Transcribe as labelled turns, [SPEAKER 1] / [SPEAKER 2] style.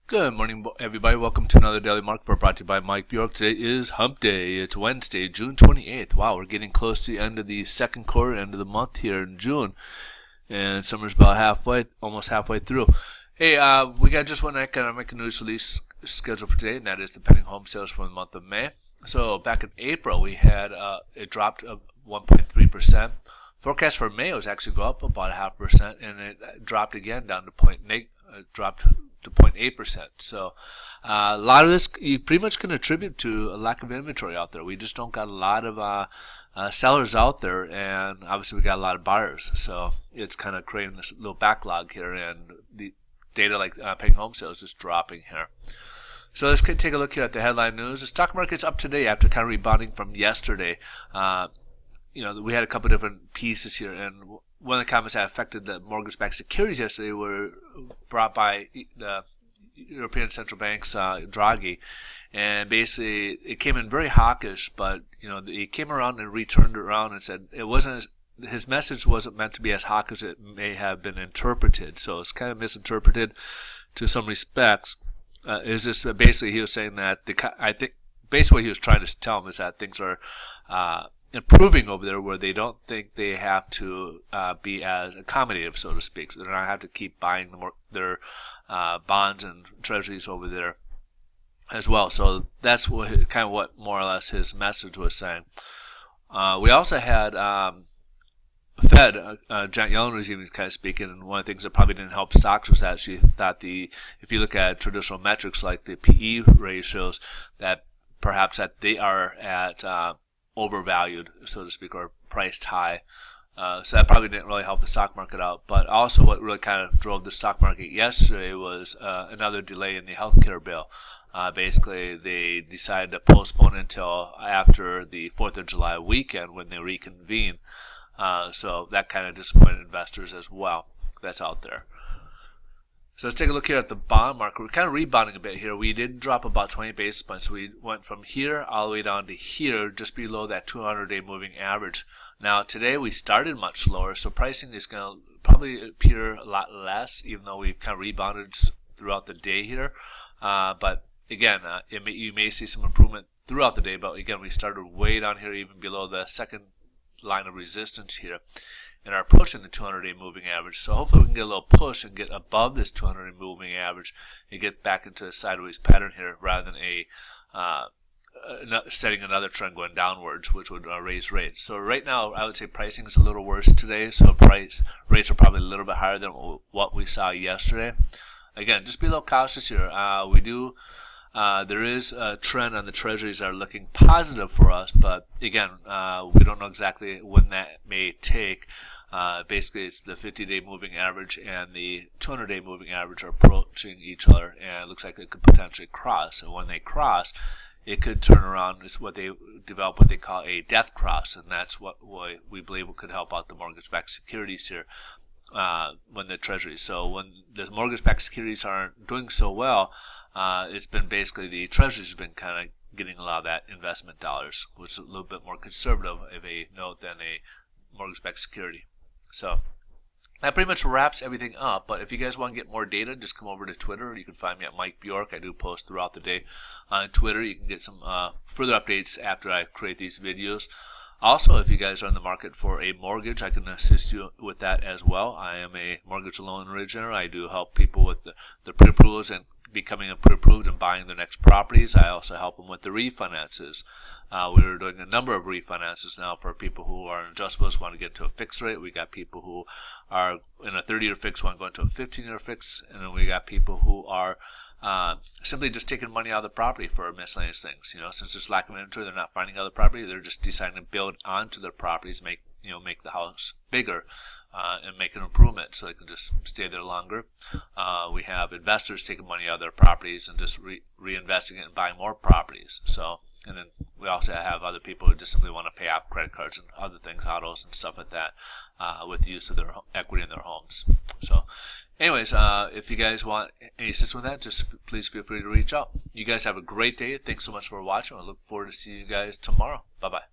[SPEAKER 1] Good morning, everybody. Welcome to another Daily Market Report brought to you by Mike Bjork. Today is Hump Day. It's Wednesday, June 28th. Wow, we're getting close to the end of the second quarter, end of the month here in June. And summer's about halfway, almost halfway through. Hey, we got just one economic news release scheduled for today, and that is the pending home sales for the month of May. So back in April, we had it dropped 1.3%. Forecast for May was actually go up about 0.5%, and it dropped again down to 0.8%. So a lot of this you pretty much can attribute to a lack of inventory out there. We just don't got a lot of sellers out there, and obviously we got a lot of buyers. So it's kind of creating this little backlog here, and the data like pending home sales is dropping here. So let's take a look here at the headline news. The stock market's up today after kind of rebounding from yesterday. We had a couple different pieces here, and one of the comments that affected the mortgage-backed securities yesterday were brought by the European Central Bank's Draghi, and basically it came in very hawkish, but he came around and returned around and said it wasn't his message wasn't meant to be as hawkish as it may have been interpreted. So it's kind of misinterpreted to some respects. It's just basically he was saying that I think basically what he was trying to tell him is that things are improving over there, where they don't think they have to be as accommodative, so to speak. So they're not have to keep buying their bonds and treasuries over there as well. So that's kind of what more or less his message was saying. We also had Fed, Janet Yellen was even kind of speaking, and one of the things that probably didn't help stocks was that she thought if you look at traditional metrics like the PE ratios, that perhaps that they are at overvalued, so to speak, or priced high. So that probably didn't really help the stock market out. But also what really kind of drove the stock market yesterday was another delay in the healthcare bill. Basically, they decided to postpone until after the 4th of July weekend when they reconvene. So that kind of disappointed investors as well. That's out there. So let's take a look here at the bond market. We're kind of rebounding a bit here. We did drop about 20 basis points. We went from here all the way down to here, just below that 200-day moving average. Now today we started much lower, so pricing is going to probably appear a lot less, even though we've kind of rebounded throughout the day here. But again, you may see some improvement throughout the day. But again, we started way down here, even below the second line of resistance here, and are approaching the 200-day moving average. So hopefully we can get a little push and get above this 200-day moving average and get back into the sideways pattern here, rather than setting another trend going downwards, which would raise rates. So right now I would say pricing is a little worse today, so rates are probably a little bit higher than what we saw yesterday. Again, just be a little cautious here. There is a trend on the treasuries that are looking positive for us, but again, we don't know exactly when that may take. Basically, it's the 50-day moving average and the 200-day moving average are approaching each other, and it looks like they could potentially cross. And when they cross, it could turn around. It's what they develop what they call a death cross, and that's what we believe could help out the mortgage-backed securities here. When the treasuries, so when the mortgage-backed securities aren't doing so well, it's been basically the treasuries have been kind of getting a lot of that investment dollars, which is a little bit more conservative of a note than a mortgage-backed security. So that pretty much wraps everything up. But if you guys want to get more data, just come over to Twitter. You can find me at Mike Bjork. I do post throughout the day on Twitter. You can get some further updates after I create these videos. Also, if you guys are in the market for a mortgage, I can assist you with that as well. I am a mortgage loan originator. I do help people with the pre-approvals and becoming pre-approved and buying their next properties. I also help them with the refinances. We're doing a number of refinances now for people who are in adjustables, want to get to a fixed rate. We got people who are in a 30-year fix, want to go into a 15-year fix, and then we got people who are simply just taking money out of the property for miscellaneous things. Since there's lack of inventory, they're not finding other property. They're just deciding to build onto their properties, make the house bigger, and make an improvement so they can just stay there longer. We have investors taking money out of their properties and just reinvesting it and buying more properties. And then we also have other people who just simply want to pay off credit cards and other things, autos and stuff like that, with the use of their equity in their homes. So anyways, if you guys want any assistance with that, just please feel free to reach out. You guys have a great day. Thanks so much for watching. I look forward to seeing you guys tomorrow. Bye-bye.